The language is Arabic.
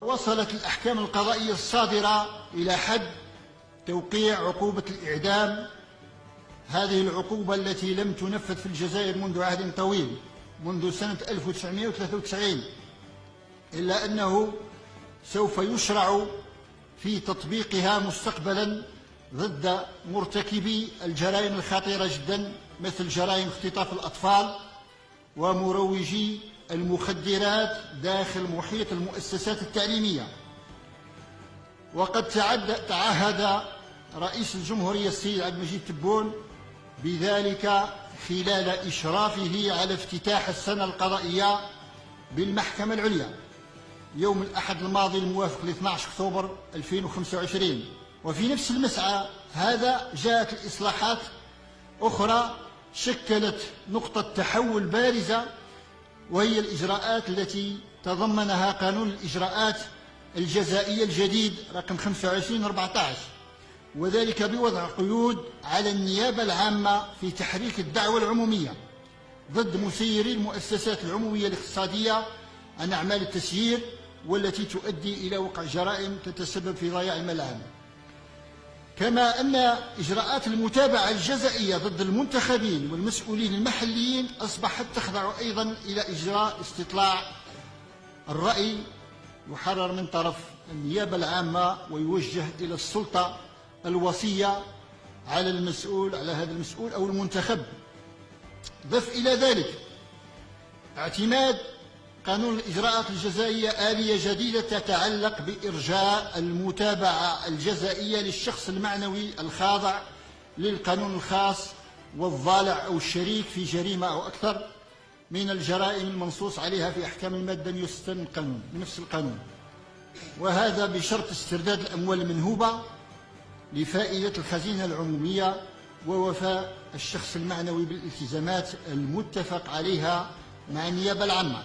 وصلت الأحكام القضائية الصادرة إلى حد توقيع عقوبة الإعدام، هذه العقوبة التي لم تنفذ في الجزائر منذ عهد طويل، منذ سنة 1993، إلا أنه سوف يشرع في تطبيقها مستقبلا ضد مرتكبي الجرائم الخطيرة جدا مثل جرائم اختطاف الأطفال ومروجي المخدرات داخل محيط المؤسسات التعليمية. وقد تعهد رئيس الجمهورية السيد عبد المجيد تبون بذلك خلال إشرافه على افتتاح السنة القضائية بالمحكمة العليا يوم الأحد الماضي الموافق ل 12 أكتوبر 2025. وفي نفس المسعى هذا جاءت الإصلاحات أخرى شكلت نقطة تحول بارزة، وهي الإجراءات التي تضمنها قانون الإجراءات الجزائية الجديد رقم 25/14، وذلك بوضع قيود على النيابة العامة في تحريك الدعوى العمومية ضد مسيري المؤسسات العمومية الاقتصادية عن أعمال التسيير والتي تؤدي إلى وقع جرائم تتسبب في ضياع المال العام. كما أن إجراءات المتابعة الجزائية ضد المنتخبين والمسؤولين المحليين أصبحت تخضع أيضا إلى إجراء استطلاع الرأي يحرر من طرف النيابة العامة ويوجه إلى السلطة الوصية على هذا المسؤول أو المنتخب. ضف إلى ذلك اعتماد قانون الإجراءات الجزائية آلية جديدة تتعلق بإرجاء المتابعة الجزائية للشخص المعنوي الخاضع للقانون الخاص والضالع أو الشريك في جريمة أو أكثر من الجرائم المنصوص عليها في أحكام المادة 106 من نفس القانون، وهذا بشرط استرداد الأموال المنهوبة لفائدة الخزينة العمومية ووفاء الشخص المعنوي بالالتزامات المتفق عليها مع النيابة العامة.